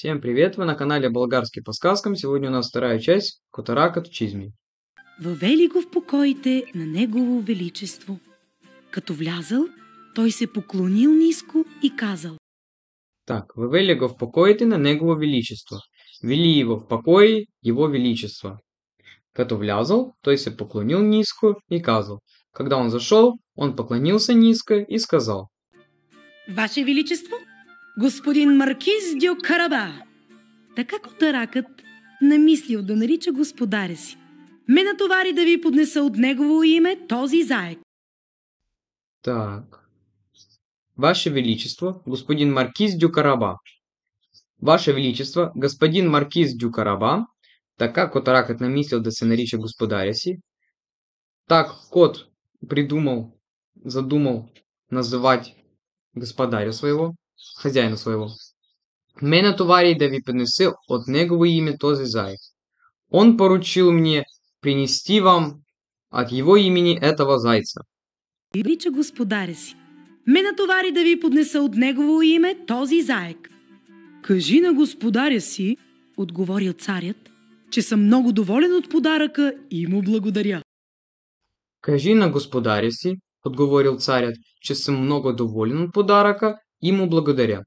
Всем привет! Вы на канале Болгарски по сказкам. Сегодня у нас вторая часть Котаракът в чизми. Въвели го в покоите на Негово Величество. Като влязъл, той се поклонил ниско и казал: Так, въвели го в покоите на Негово Величество. Вели его в покое Его Величество. Като влязал, той се поклонил ниско и казал. Когда он зашел, он поклонился низко и сказал: Ваше Величество, господин Маркиз дю Караба. Така Котаракът намислил да нарича господаря си. Ме натовари да ви поднеса от негово име този заек. Так. Ваше Величество, господин Маркиз дю Караба. Ваше Величество, господин Маркиз дю Караба. Така Котаракът намислил да се нарича господаря си. Так кот задумал называть господаря своего, хозяина своего. Ме натовари да ви поднеса от негово имя този заек. Он поручил мне принести вам от его имени этого зайца. Нарича господаря си. Ме натовари да ви поднеса от негово име този заек. Кажи на господаря си, отговорил царят, че съм много доволен от подаръка и му благодаря. Кажи на господаря си, отговорил царят, че съм много доволен от подаръка и му благодаря.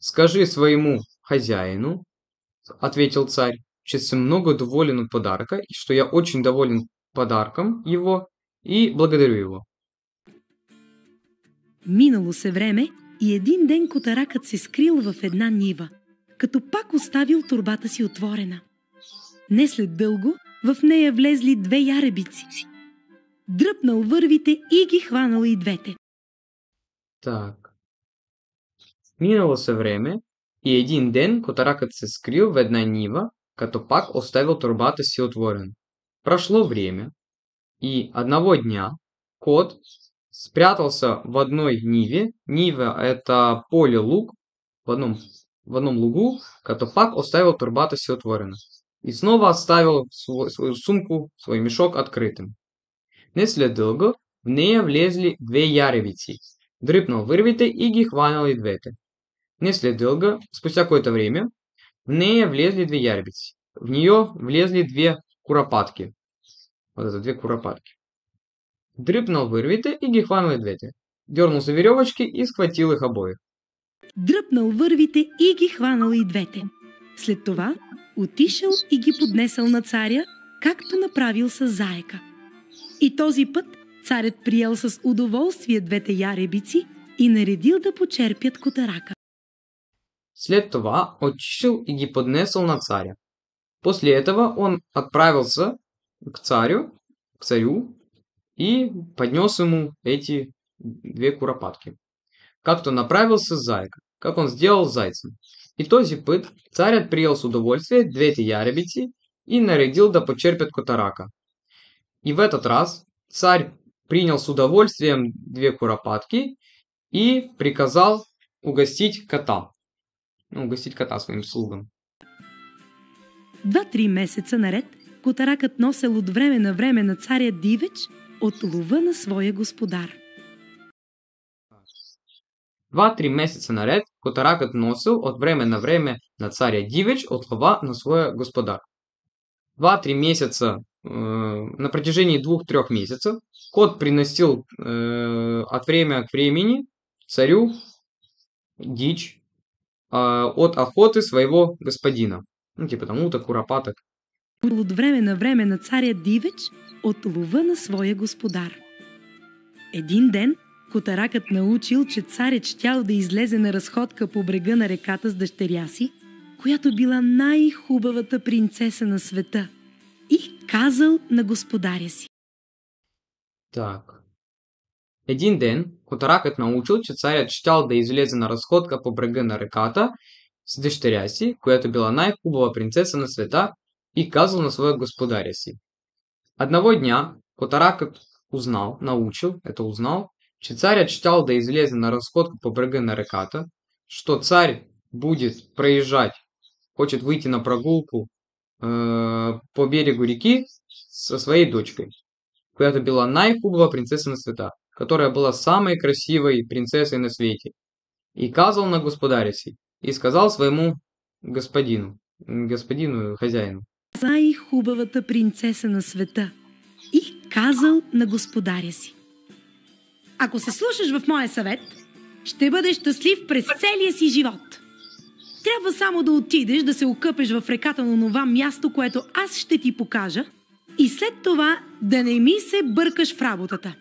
Скажи своему хозяину, ответил царь, че съм много доволен от подарка и что я очень доволен подарком его и благодарю его. Минало се време и един ден Котаракът се скрил в една нива, като пак оставил торбата си отворена. Не след дълго в нея влезли две яребици. Дръпнал вървите и ги хванал и двете. Так. Минало се време и един ден Котаракът се скрил в една нива, като пак оставил торбата си отворена. Прошло время, и одного дня кот спрятался в одной ниве. Нива – это поле-луг, в одном лугу, като пак оставил торбата си отворена. И снова оставил свою сумку, свой мешок открытым. Не след дълго в нея влезли две яребици. Дръпнал вървите и ги хванал и двете. Не след дълго, спустя какое-то время, в нея влезли две яребици. В нее влезли две куропатки. Вот это, две куропатки. Дръпнал вървите и ги хванал и двете. Дернул за веревочки и схватил их обоих. Дръпнал вървите и ги хванал и двете. След това отишъл и ги поднесъл на царя, както направил с заека. И този път царят приел с удоволствие двете яребици и наредил да почерпят Котарака. След това отишъл и ги поднесъл на царя. После этого он отправился к царю и поднес ему эти две куропатки. Как-то направился заек, как он сделал с зайцем. И този път царят приел с удовольствие двете яребици и наредил да почерпят Котарака. И в этот раз царь принял с удовольствием две куропатки и приказал угостить кота. Угостить кота своим слугам. 2-3 месеца наред Котаракът носел от време на време на царя дивеч от лова на своя господар. 2-3 месеца наред Котаракът носил от време на време на царя дивеч от лова на своя господар. 2-3 месяца, на протяжении 2-3 месяцев, кот приносил от времени к времени царю дичь от охоты своего господина. Типа там уток, куропаток. От време на време на царя дивеч от лова на своя господар. Един ден Котаракът научил, че царят щял да излезе на разходка по брега на реката с дъщеря си, която била най-хубавата принцеса на света, и казал на господаря си. Так. Един ден Котаракът научил, че царят щял да излезе на разходка по брега на реката с дъщеря си, която била най-хубава принцеса на света, и казал на своя господаря си. Одного дня Котаракът узнал, че царят щял да излезе на разходку по брега на реката, что царь будет проезжать, хочет выйти на прогулку по берегу реки со своей дочкой, която была най-хубава принцесса на света, которая была самой красивой принцессой на свете, и казал на господаря си, и сказал своему господину хозяину. Най-хубавата принцеса на света и казал на господаря си: ако се слушаш в моя съвет, ще бъдеш щастлив през целия си живот. Трябва само да отидеш да се окъпеш в реката на онова място, което аз ще ти покажа, и след това да не ми се бъркаш в работата.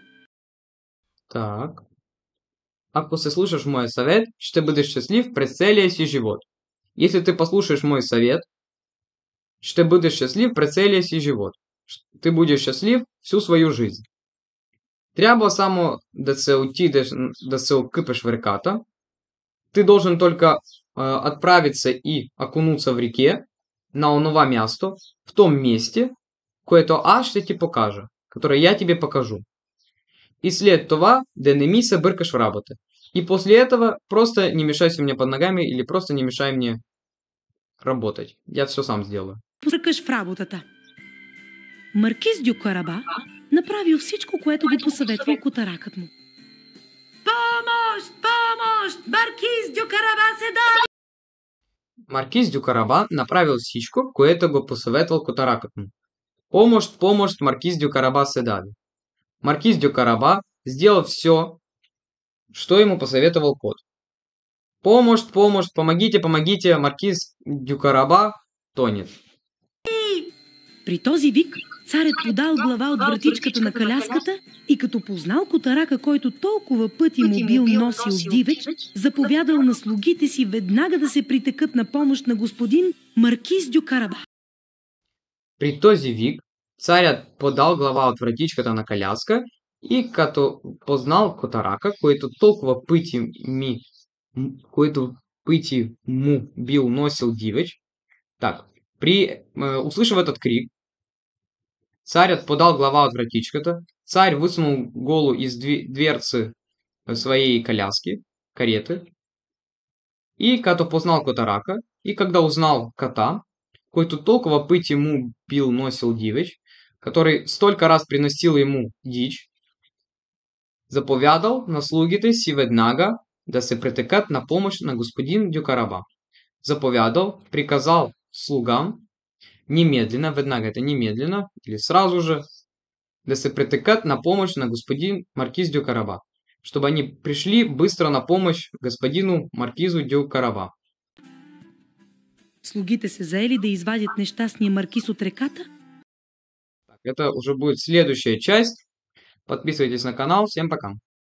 Так. Ако се слушаш мой совет, ще бъдеш счастлив през целия си живот. Если ты послушаешь мой совет, ще бъдеш счастлив през целия си живот. Ты будешь счастлив всю свою жизнь. Трябва само да се отидеш, да се окъпеш в реката. Ты должен только отправиться и окунуться в реке на онова място, в том месте, което аз ще ти покажа, которое я тебе покажу. И след това да не ми се бъркаш в работа. И после этого просто не мешайся мне под ногами или просто не мешай мне работать. Я все сам сделаю. Бъркаш в работата. Маркиз дю Караба направил всичко, което го посъветвал котаракът му. Помощ! Помощ! Маркиз дю Караба се даде! Маркиз дю Караба направил всичко, което го посъветвал котаракът му. Помощь, помощь, маркиз дю Караба се даде. Маркиз дю Караба сделал все, что ему посоветовал кот. Помощь, помощь, помогите, помогите, маркиз дю Караба тонет. При този вик царят подал глава от вратичката на каляската и като познал котарака, който толкова пъти му бил носил дивеч, заповядал на слугите си веднага да се притекат на помощ на господин Маркиз дю Караба. При този вик царят подал глава от вратичката на коляска и като познал котарака, който пъти му бил носил дивеч. Так, услышав этот крик, царят подал глава от вратичката, царь высунул голову из дверцы своей коляски, кареты, и като познал котарака, и когда узнал кота, който толкова пъти му бил носил дивеч, который столько раз приносил ему дичь, заповядал на слугите си веднага да се притекат на помощь на господин дю Караба. Заповядал, приказал слугам немедленно, веднага это немедленно, или сразу же, да се притекат на помощь на господин Маркиз дю Караба, чтобы они пришли быстро на помощь господину Маркизу дю Караба. Слугите се заели да извадят нещастния маркиз от реката. Это уже будет следующая часть. Подписывайтесь на канал. Всем пока.